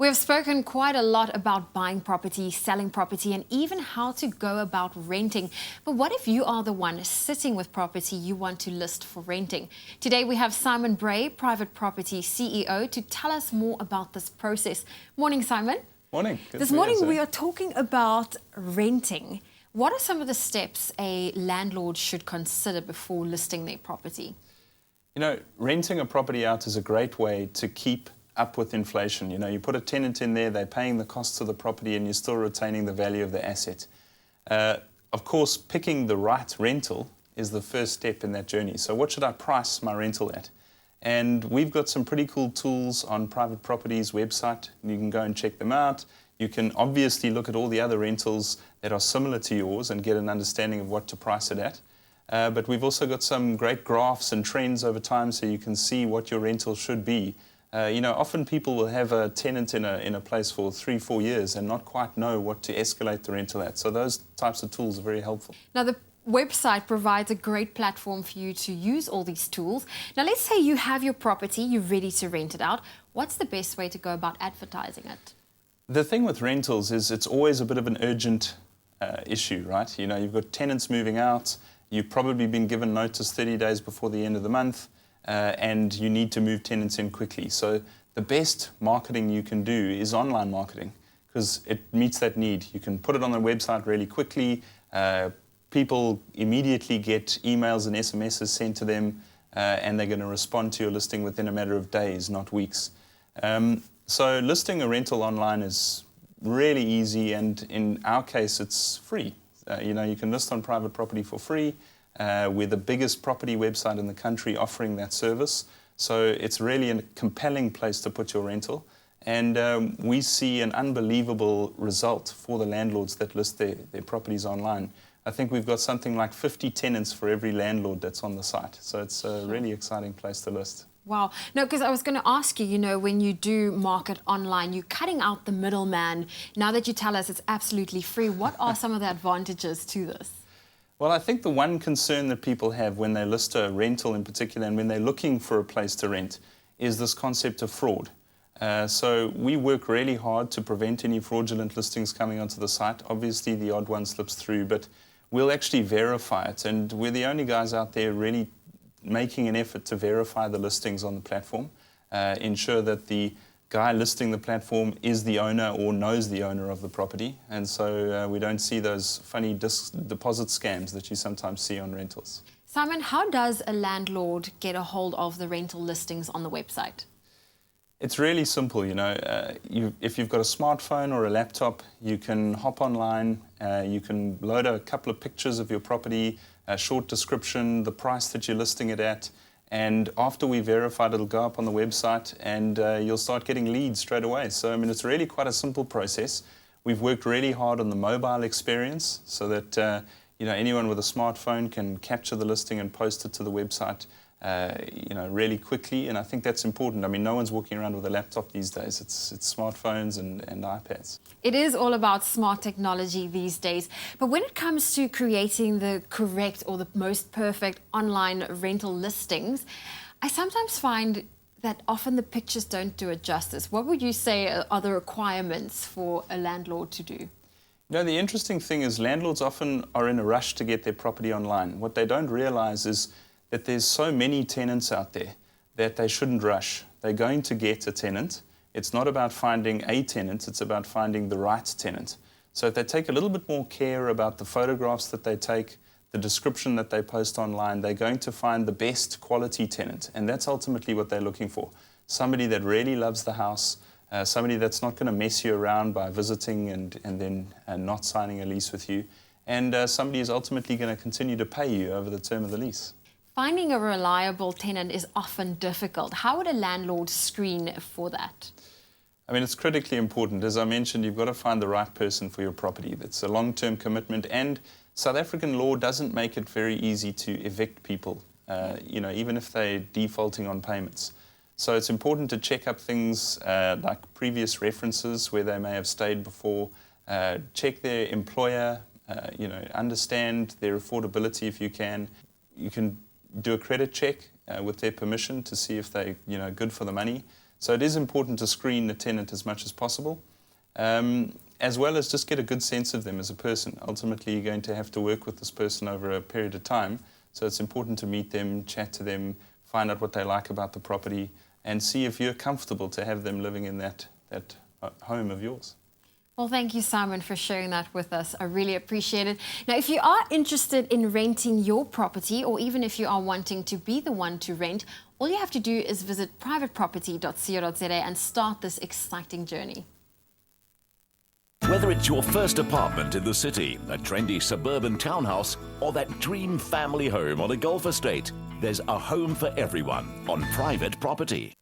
We have spoken quite a lot about buying property, selling property, and even how to go about renting. But what if you are the one sitting with property you want to list for renting? Today we have Simon Bray, private property CEO, to tell us more about this process. Morning, Simon. Morning. This morning we are talking about renting. What are some of the steps a landlord should consider before listing their property? You know, renting a property out is a great way to keep up with inflation. You know, you put a tenant in there, they're paying the costs of the property and you're still retaining the value of the asset. Of course, picking the right rental is the first step in that journey. So what should I price my rental at? And we've got some pretty cool tools on Private Property's website. You can go and check them out. You can obviously look at all the other rentals that are similar to yours and get an understanding of what to price it at. But we've also got some great graphs and trends over time so you can see what your rental should be. You know, often people will have a tenant in a place for 3-4 years and not quite know what to escalate the rental at. So those types of tools are very helpful. Now, the website provides a great platform for you to use all these tools. Now, let's say you have your property, you're ready to rent it out. What's the best way to go about advertising it? The thing with rentals is it's always a bit of an urgent issue, right? You know, you've got tenants moving out, you've probably been given notice 30 days before the end of the month, and you need to move tenants in quickly. So the best marketing you can do is online marketing because it meets that need. You can put it on the website really quickly. People immediately get emails and SMSs sent to them, and they're going to respond to your listing within a matter of days, not weeks. So listing a rental online is really easy, and in our case, it's free. You know, you can list on Private Property for free. We're the biggest property website in the country offering that service. So it's really a compelling place to put your rental. And we see an unbelievable result for the landlords that list their properties online. I think we've got something like 50 tenants for every landlord that's on the site. So it's a really exciting place to list. Wow. No, because I was going to ask you, you know, when you do market online, you're cutting out the middleman. Now that you tell us it's absolutely free, what are some of the advantages to this? Well, I think the one concern that people have when they list a rental in particular and when they're looking for a place to rent is this concept of fraud. So we work really hard to prevent any fraudulent listings coming onto the site. Obviously, the odd one slips through, but we'll actually verify it. And we're the only guys out there really making an effort to verify the listings on the platform, ensure that the guy listing the platform is the owner or knows the owner of the property. And so we don't see those funny deposit scams that you sometimes see on rentals. Simon, how does a landlord get a hold of the rental listings on the website? It's really simple, you know. If you've got a smartphone or a laptop, you can hop online, you can load a couple of pictures of your property, a short description, the price that you're listing it at, and after we verify it, it'll go up on the website and you'll start getting leads straight away. So, I mean, it's really quite a simple process. We've worked really hard on the mobile experience so that, you know, anyone with a smartphone can capture the listing and post it to the website, you know, really quickly. And I think that's important. I mean, no one's walking around with a laptop these days. It's smartphones and iPads. It is all about smart technology these days. But when it comes to creating the correct or the most perfect online rental listings, I sometimes find that often the pictures don't do it justice. What would you say are the requirements for a landlord to do? You know, the interesting thing is landlords often are in a rush to get their property online. What they don't realize is that there's so many tenants out there that they shouldn't rush. They're going to get a tenant. It's not about finding a tenant, it's about finding the right tenant. So if they take a little bit more care about the photographs that they take, the description that they post online, they're going to find the best quality tenant. And that's ultimately what they're looking for. Somebody that really loves the house, somebody that's not going to mess you around by visiting and then not signing a lease with you, and somebody who's ultimately going to continue to pay you over the term of the lease. Finding a reliable tenant is often difficult. How would a landlord screen for that? I mean, it's critically important. As I mentioned, you've got to find the right person for your property. That's a long-term commitment, and South African law doesn't make it very easy to evict people, you know, even if they're defaulting on payments. So it's important to check up things like previous references where they may have stayed before, check their employer, you know, understand their affordability if you can. You can do a credit check with their permission to see if they're, you know, good for the money. So it is important to screen the tenant as much as possible, as well as just get a good sense of them as a person. Ultimately, you're going to have to work with this person over a period of time, so it's important to meet them, chat to them, find out what they like about the property, and see if you're comfortable to have them living in that home of yours. Well, thank you, Simon, for sharing that with us. I really appreciate it. Now, if you are interested in renting your property, or even if you are wanting to be the one to rent, all you have to do is visit privateproperty.co.za and start this exciting journey. Whether it's your first apartment in the city, a trendy suburban townhouse, or that dream family home on a golf estate, there's a home for everyone on Private Property.